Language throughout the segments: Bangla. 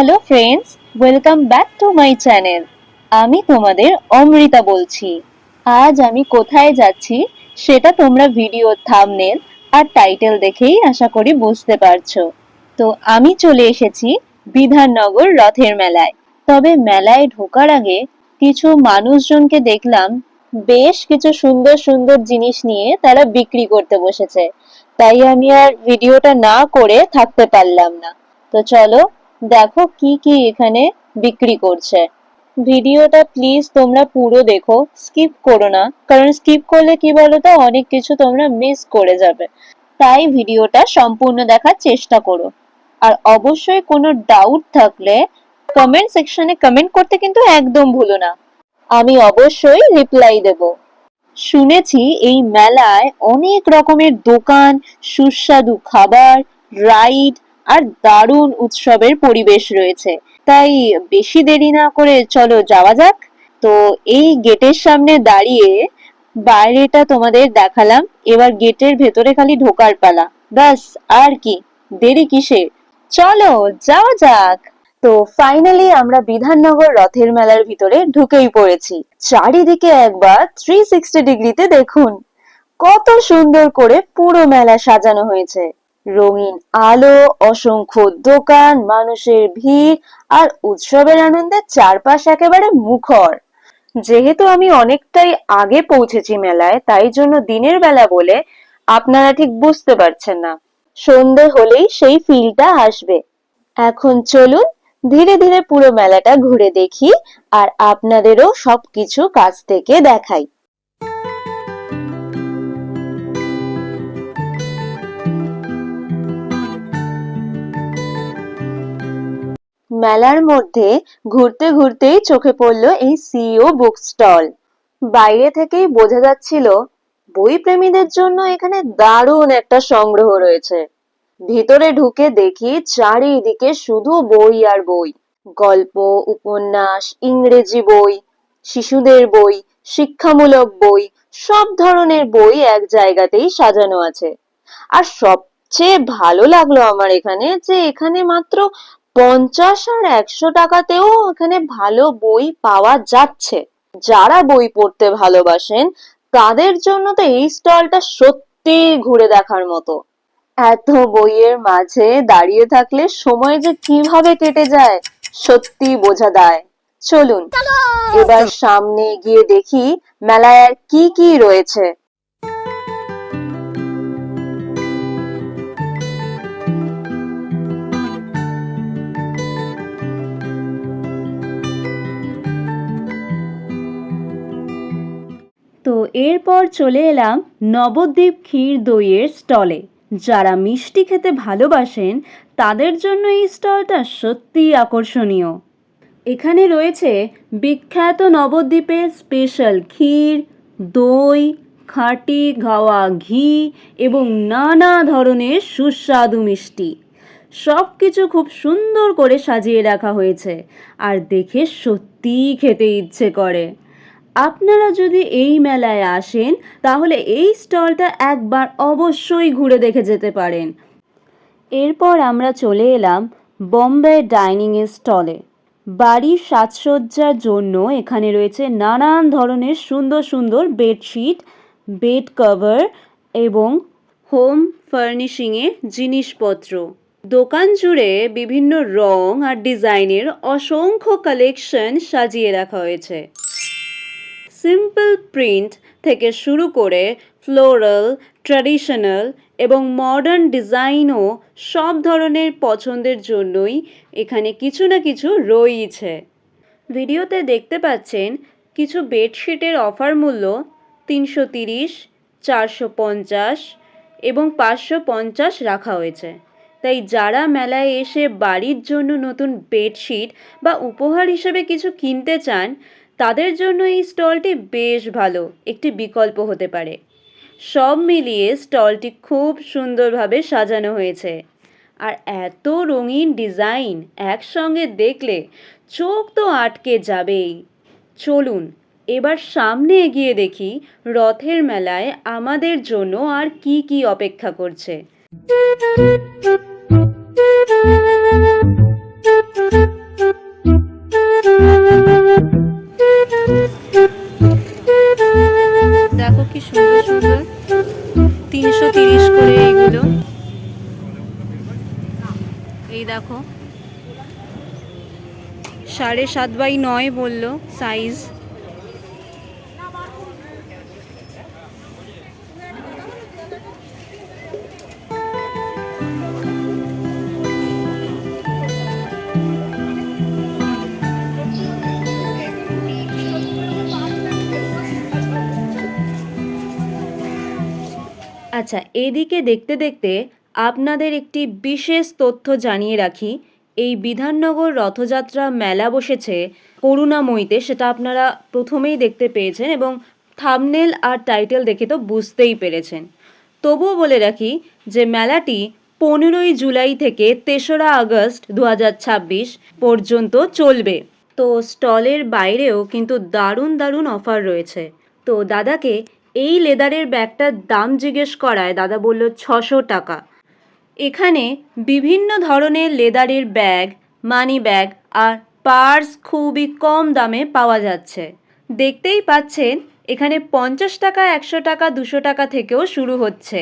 Hello friends, welcome back to my channel. আমি তোমাদের অমৃতা বলছি। আজ আমি কোথায় যাচ্ছি সেটা তোমরা ভিডিওর থাম্বনেল আর টাইটেল দেখেই আশা করি বুঝতে পারছো। তো আমি চলে এসেছি বিধাননগর রথের মেলায়। তবে মেলায় ঢোকার আগে কিছু মানুষজনকে দেখলাম বেশ কিছু সুন্দর সুন্দর জিনিস নিয়ে তারা বিক্রি করতে বসেছে। তাই আমি আর ভিডিওটা না করে থাকতে পারলাম না। তো চলো দেখো কি কি এখানে বিক্রি করছে। ভিডিওটা প্লিজ তোমরা পুরো দেখো, স্কিপ করো না, কারণ স্কিপ করলে কি বলতো অনেক কিছু তোমরা মিস করে যাবে। তাই ভিডিওটা সম্পূর্ণ দেখার চেষ্টা করো। আর অবশ্যই কোনো ডাউট থাকলে কমেন্ট সেকশনে কমেন্ট করতে কিন্তু একদম ভুলো না, আমি অবশ্যই রিপ্লাই দেব। শুনেছি এই মেলায় অনেক রকমের দোকান, সুস্বাদু খাবার, রাইড আর দারুণ উৎসবের পরিবেশ রয়েছে। তাই বেশি দেরি না করে চলো যাওয়া যাক। তো এই গেটের সামনে দাঁড়িয়ে বাইরেটা তোমাদের দেখালাম, এবার গেটের ভেতরে খালি ঢোকার পালা। ব্যাস, আর কি দেরি কিসের, চলো যাওয়া যাক। তো ফাইনালি আমরা বিধাননগর রথের মেলার ভিতরে ঢুকেই পড়েছি। চারিদিকে একবার 360 ডিগ্রিতে দেখুন কত সুন্দর করে পুরো মেলা সাজানো হয়েছে। রঙিন আলো, অসংখ্য দোকান, মানুষের ভিড় আর উৎসবের আনন্দে চারপাশ একেবারে মুখর। যেহেতু আমি অনেকটাই আগে পৌঁছেছি মেলায়, তাই জন্য দিনের বেলা বলে আপনারা ঠিক বুঝতে পারছেন না। সন্ধে হলেই সেই ফিলটা আসবে। এখন চলুন ধীরে ধীরে পুরো মেলাটা ঘুরে দেখি আর আপনাদেরও সবকিছু কাছ থেকে দেখাই। মেলার মধ্যে ঘুরতে ঘুরতেই চোখে পড়ল এই সিইও বুক স্টল। বাইরে থেকেই বোঝা যাচ্ছিল বই প্রেমীদের জন্য এখানে দারুণ একটা সংগ্রহ রয়েছে। ভিতরে ঢুকে দেখি চারিদিকে শুধু বই আর বই। গল্প, উপন্যাস, ইংরেজি বই, শিশুদের বই, শিক্ষামূলক বই, সব ধরনের বই এক জায়গাতেই সাজানো আছে। আর সবচেয়ে ভালো লাগলো আমার এখানে যে এখানে মাত্র 50 আর 100 টাকাতেও এখানে ভালো বই পাওয়া যাচ্ছে। যারা বই পড়তে ভালোবাসেন তাদের জন্য তো এই স্টলটা সত্যি ঘুরে দেখার মতো। এত বইয়ের মাঝে দাঁড়িয়ে থাকলে সময় যে কিভাবে কেটে যায় সত্যি বোঝা দায়। চলুন এবার সামনে গিয়ে দেখি মেলায় আর কি কি রয়েছে। তো এরপর চলে এলাম নবদ্বীপ ক্ষীর দইয়ের স্টলে। যারা মিষ্টি খেতে ভালোবাসেন তাদের জন্য এই স্টলটা সত্যিই আকর্ষণীয়। এখানে রয়েছে বিখ্যাত নবদ্বীপের স্পেশাল ক্ষীর, দই, খাঁটি গাওয়া ঘি এবং নানা ধরনের সুস্বাদু মিষ্টি। সব কিছু খুব সুন্দর করে সাজিয়ে রাখা হয়েছে আর দেখে সত্যিই খেতে ইচ্ছে করে। আপনারা যদি এই মেলায় আসেন তাহলে এই স্টলটা একবার অবশ্যই ঘুরে দেখে যেতে পারেন। এরপর আমরা চলে এলাম বোম্বে ডাইনিং এর স্টলে। বাড়ির সাজসজ্জার জন্য এখানে রয়েছে নানান ধরনের সুন্দর সুন্দর বেডশিট, বেড কভার এবং হোম ফার্নিশিংয়ের জিনিসপত্র। দোকান জুড়ে বিভিন্ন রং আর ডিজাইনের অসংখ্য কালেকশন সাজিয়ে রাখা হয়েছে। সিম্পল প্রিন্ট থেকে শুরু করে ফ্লোরাল, ট্র্যাডিশনাল এবং মডার্ন ডিজাইনও সব ধরনের পছন্দের জন্যই এখানে কিছু না কিছু রয়েছে। ভিডিওতে দেখতে পাচ্ছেন কিছু বেডশিটের অফার মূল্য 330, 450 এবং 550 রাখা হয়েছে। তাই যারা মেলায় এসে বাড়ির জন্য নতুন বেডশিট বা উপহার হিসেবে কিছু কিনতে চান তাদের জন্য এই স্টলটি বেশ ভালো একটি বিকল্প হতে পারে। সব মিলিয়ে স্টলটি খুব সুন্দরভাবে সাজানো হয়েছে আর এত রঙিন ডিজাইন একসঙ্গে দেখলে চোখ তো আটকে যাবেই। চলুন এবার সামনে এগিয়ে দেখি রথের মেলায় আমাদের জন্য আর কি কি অপেক্ষা করছে। দেখো, 7.5x9 বললো সাইজ। আচ্ছা, এদিকে দেখতে দেখতে আপনাদের একটি বিশেষ তথ্য জানিয়ে রাখি। এই বিধাননগর রথযাত্রা মেলা বসেছে করুণাময়ীতে, সেটা আপনারা প্রথমেই দেখতে পেয়েছেন এবং থাম্বনেল আর টাইটেল দেখে তো বুঝতেই পেরেছেন। তবুও বলে রাখি যে মেলাটি 15ই জুলাই থেকে 3রা আগস্ট 2026 পর্যন্ত চলবে। তো স্টলের বাইরেও কিন্তু দারুণ দারুণ অফার রয়েছে। তো দাদাকে এই লেদারের ব্যাগটার দাম জিজ্ঞেস করায় দাদা বলল 600 টাকা। এখানে বিভিন্ন ধরনের লেদারের ব্যাগ, মানি ব্যাগ আর পার্স খুবই কম দামে পাওয়া যাচ্ছে। দেখতেই পাচ্ছেন এখানে 50 টাকা, 100 টাকা, 200 টাকা থেকেও শুরু হচ্ছে।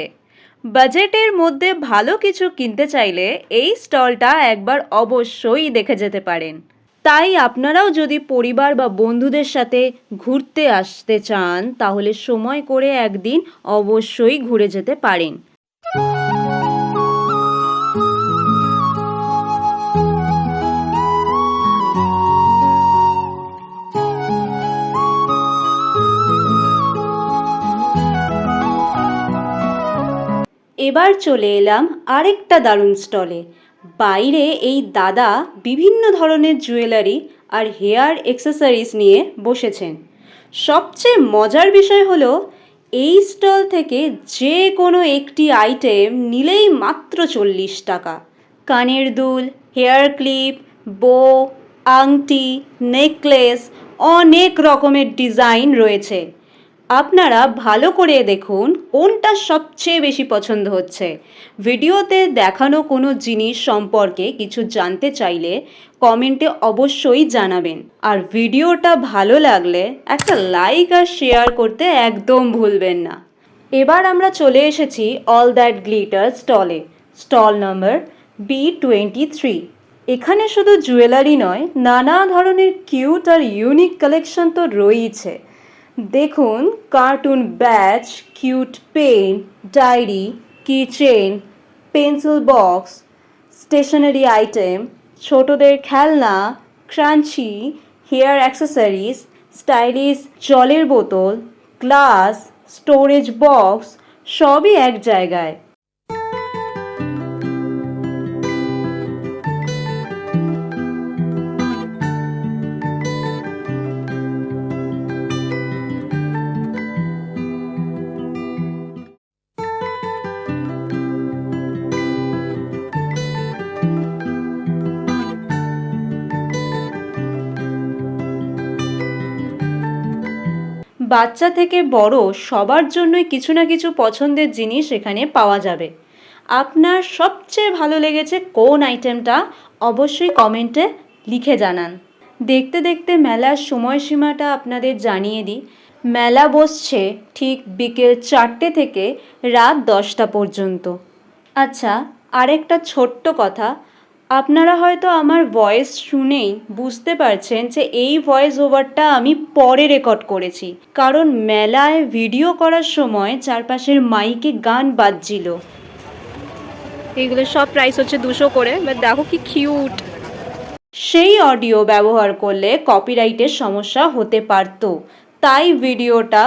বাজেটের মধ্যে ভালো কিছু কিনতে চাইলে এই স্টলটা একবার অবশ্যই দেখে যেতে পারেন। তাই আপনারাও যদি পরিবার বা বন্ধুদের সাথে ঘুরতে আসতে চান তাহলে সময় করে একদিন অবশ্যই ঘুরে যেতে পারেন। এবার চলে এলাম আরেকটা দারুণ স্টলে। বাইরে এই দাদা বিভিন্ন ধরনের জুয়েলারি আর হেয়ার অ্যাক্সেসরিজ নিয়ে বসেছেন। সবচেয়ে মজার বিষয় হলো এই স্টল থেকে যে কোনো একটি আইটেম নিলেই মাত্র 40 টাকা। কানের দুল, হেয়ার ক্লিপ, বো, আংটি, নেকলেস, অনেক রকমের ডিজাইন রয়েছে। আপনারা ভালো করে দেখুন কোনটা সবচেয়ে বেশি পছন্দ হচ্ছে। ভিডিওতে দেখানো কোনো জিনিস সম্পর্কে কিছু জানতে চাইলে কমেন্টে অবশ্যই জানাবেন। আর ভিডিওটা ভালো লাগলে একটা লাইক আর শেয়ার করতে একদম ভুলবেন না। এবার আমরা চলে এসেছি অল দ্যাট গ্লিটার স্টলে, স্টল নম্বর B23। এখানে শুধু জুয়েলারি নয়, নানা ধরনের কিউট আর ইউনিক কালেকশন তো রয়েছে। দেখুন, cartoon batch, cute pen, diary, kitchen, pencil box, stationery item, ছোটদের খেলনা, ক্রাঞ্চি, হেয়ার অ্যাক্সেসরিজ, স্টাইলিশ জলের বোতল, গ্লাস, স্টোরেজ বক্স, সবই এক জায়গায়। বাচ্চা থেকে বড় সবার জন্যই কিছু না কিছু পছন্দের জিনিস এখানে পাওয়া যাবে। আপনার সবচেয়ে ভালো লেগেছে কোন আইটেমটা অবশ্যই কমেন্টে লিখে জানান। দেখতে দেখতে মেলার সময়সীমাটা আপনাদের জানিয়ে দিই। মেলা বসছে ঠিক বিকেল 4টে থেকে রাত 10টা পর্যন্ত। আচ্ছা, আরেকটা ছোট্ট কথা, আপনারা হয়তো আমার ভয়েস শুনেই বুঝতে পারছেন যে এই ভয়েস ওভারটা আমি পরে রেকর্ড করেছি, কারণ মেলায় ভিডিও করার সময় চারপাশের মাইকে গান বাজছিল। এইগুলো সব প্রাইস হচ্ছে 200 করে, বাট দেখো কি কিউট। সেই অডিও ব্যবহার করলে কপিরাইটের সমস্যা হতে পারত, তাই ভিডিওটা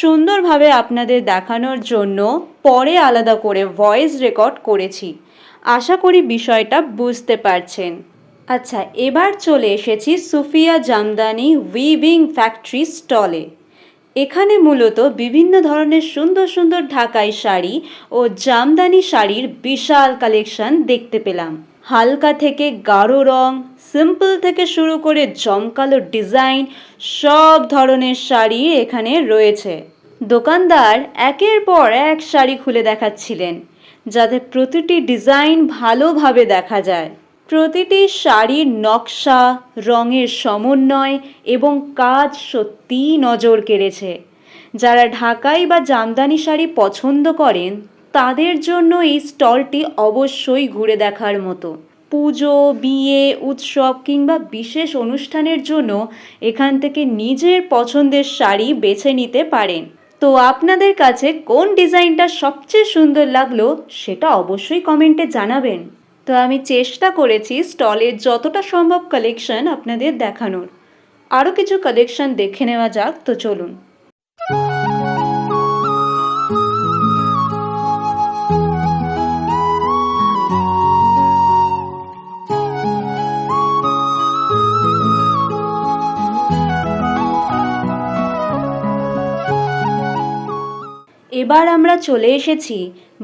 সুন্দরভাবে আপনাদের দেখানোর জন্য পরে আলাদা করে ভয়েস রেকর্ড করেছি। আশা করি বিষয়টা বুঝতে পারছেন। আচ্ছা, এবার চলে এসেছি সুফিয়া জামদানি উইভিং ফ্যাক্টরি স্টলে। এখানে মূলত বিভিন্ন ধরনের সুন্দর সুন্দর ঢাকাই শাড়ি ও জামদানি শাড়ির বিশাল কালেকশন দেখতে পেলাম। হালকা থেকে গাঢ় রং, সিম্পল থেকে শুরু করে জমকালো ডিজাইন, সব ধরনের শাড়ি এখানে রয়েছে। দোকানদার একের পর এক শাড়ি খুলে দেখাচ্ছিলেন, যাতে প্রতিটি ডিজাইন ভালোভাবে দেখা যায়। প্রতিটি শাড়ির নকশা, রঙের সমন্বয় এবং কাজ সত্যিই নজর কেড়েছে। যারা ঢাকাই বা জামদানি শাড়ি পছন্দ করেন তাদের জন্য এই স্টলটি অবশ্যই ঘুরে দেখার মতো। পুজো, বিয়ে, উৎসব কিংবা বিশেষ অনুষ্ঠানের জন্য এখান থেকে নিজের পছন্দের শাড়ি বেছে নিতে পারেন। তো আপনাদের কাছে কোন ডিজাইনটা সবচেয়ে সুন্দর লাগলো সেটা অবশ্যই কমেন্টে জানাবেন। তো আমি চেষ্টা করেছি স্টলের যতটা সম্ভব কালেকশন আপনাদের দেখানোর। আরও কিছু কালেকশন দেখে নেওয়া যাক, তো চলুন। এবার আমরা চলে এসেছি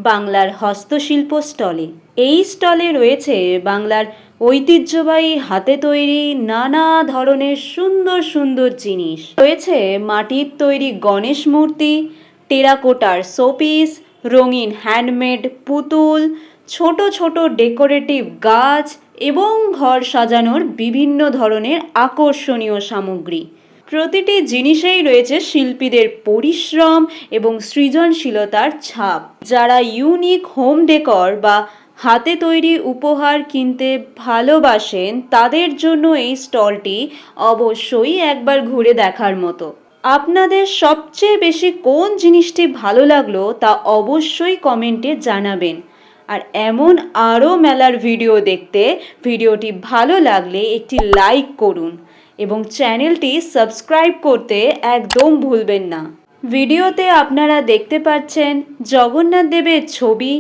বাংলার হস্তশিল্প স্টলে। এই স্টলে রয়েছে বাংলার ঐতিহ্যবাহী হাতে তৈরি নানা ধরনের সুন্দর সুন্দর জিনিস। রয়েছে মাটির তৈরি গণেশ মূর্তি, টেরাকোটার শোপিস, রঙিন হ্যান্ডমেড পুতুল, ছোট ছোট ডেকোরেটিভ গাছ এবং ঘর সাজানোর বিভিন্ন ধরনের আকর্ষণীয় সামগ্রী। প্রতিটি জিনিসেই রয়েছে শিল্পীদের পরিশ্রম এবং সৃজনশীলতার ছাপ। যারা ইউনিক হোম ডেকর বা হাতে তৈরি উপহার কিনতে ভালোবাসেন তাদের জন্য এই স্টলটি অবশ্যই একবার ঘুরে দেখার মতো। আপনাদের সবচেয়ে বেশি কোন জিনিসটি ভালো লাগলো তা অবশ্যই কমেন্টে জানাবেন। আর এমন আরও মেলার ভিডিও দেখতে ভিডিওটি ভালো লাগলে একটি লাইক করুন এবং চ্যানেলটি সাবস্ক্রাইব করতে একদম ভুলবেন না। ভিডিওতে আপনারা দেখতে পাচ্ছেন জগন্নাথ দেবের ছবি,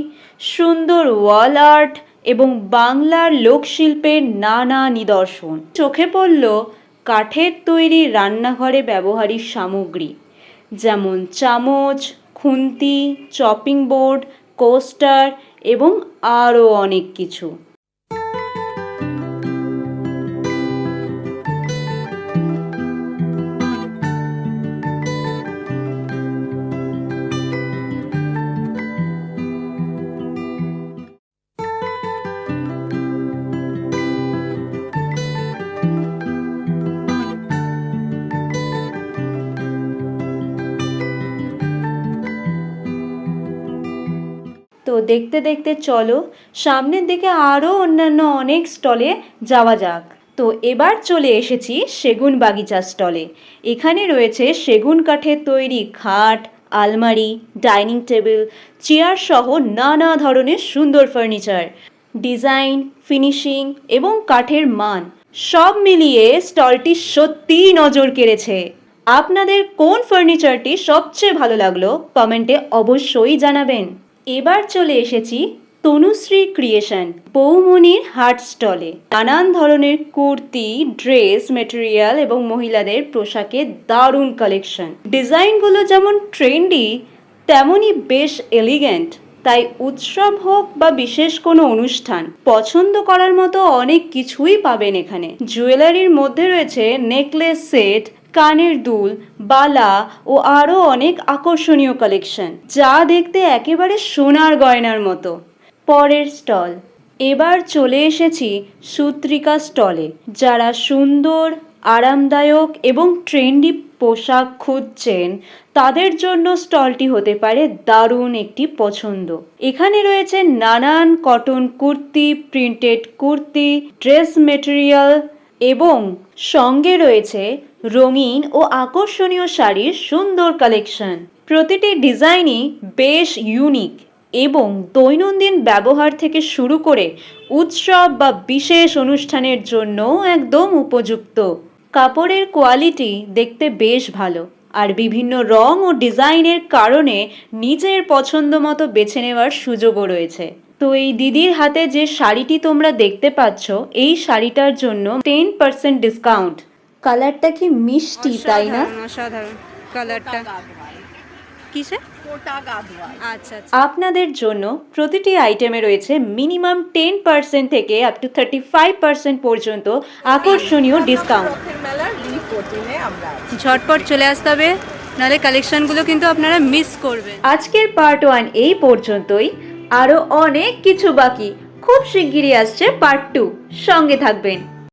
সুন্দর ওয়াল আর্ট এবং বাংলার লোকশিল্পের নানা নিদর্শন। চোখে পড়ল কাঠের তৈরি রান্নাঘরে ব্যবহারিক সামগ্রী, যেমন চামচ, খুন্তি, চপিং বোর্ড, কোস্টার এবং আরও অনেক কিছু। তো দেখতে দেখতে চলো সামনের দিকে আরও অন্যান্য অনেক স্টলে যাওয়া যাক। তো এবার চলে এসেছি সেগুন বাগিচা স্টলে। এখানে রয়েছে সেগুন কাঠের তৈরি খাট, আলমারি, ডাইনিং টেবিল, চেয়ার সহ নানা ধরনের সুন্দর ফার্নিচার। ডিজাইন, ফিনিশিং এবং কাঠের মান সব মিলিয়ে স্টলটি সত্যিই নজর কেড়েছে। আপনাদের কোন ফার্নিচারটি সবচেয়ে ভালো লাগলো কমেন্টে অবশ্যই জানাবেন। এবার চলে এসেছি তনুশ্রী ক্রিয়েশন বৌমনির হাট স্টলে। নানান ধরনের কুর্তি, ড্রেস মেটেরিয়াল এবং মহিলাদের পোশাকের দারুণ কালেকশন। ডিজাইনগুলো যেমন ট্রেন্ডি তেমনই বেশ এলিগেন্ট। তাই উৎসব হোক বা বিশেষ কোনো অনুষ্ঠান পছন্দ করার মতো অনেক কিছুই পাবেন এখানে। জুয়েলারির মধ্যে রয়েছে নেকলেস সেট, কানের দুল, বালা ও আরও অনেক আকর্ষণীয় কালেকশন, যা দেখতে একেবারে সোনার গয়নার মতো। পরের স্টল। এবার চলে এসেছি সূত্রিকা স্টলে। যারা সুন্দর, আরামদায়ক এবং ট্রেন্ডি পোশাক খুঁজছেন তাদের জন্য স্টলটি হতে পারে দারুণ একটি পছন্দ। এখানে রয়েছে নানান cotton kurti, printed kurti, dress material এবং সঙ্গে রয়েছে রঙিন ও আকর্ষণীয় শাড়ির সুন্দর কালেকশন। প্রতিটি ডিজাইনই বেশ ইউনিক এবং দৈনন্দিন ব্যবহার থেকে শুরু করে উৎসব বা বিশেষ অনুষ্ঠানের জন্য একদম উপযুক্ত। কাপড়ের কোয়ালিটি দেখতে বেশ ভালো আর বিভিন্ন রং ও ডিজাইনের কারণে নিজের পছন্দ মতো বেছে নেওয়ার সুযোগও রয়েছে। তো এই দিদির হাতে যে শাড়িটি তোমরা দেখতে পাচ্ছ এই শাড়িটার জন্য 10% ডিসকাউন্ট। কালারটা কি মিষ্টি, তাই না? অসাধারণ কালারটা। কিসে? আচ্ছা। আপনাদের জন্য প্রতিটি আইটেমে রয়েছে মিনিমাম 10% থেকে আপ টু 35% পর্যন্ত আকর্ষণীয় ডিসকাউন্ট। ঝটপট চলে আসতে হবে, নাহলে কালেকশনগুলো কিন্তু আপনারা মিস করবেন। আজকের পার্ট 1 এই পর্যন্তই। আরও অনেক কিছু বাকি, খুব শিগগিরই আসছে পার্ট 2। সঙ্গে থাকবেন।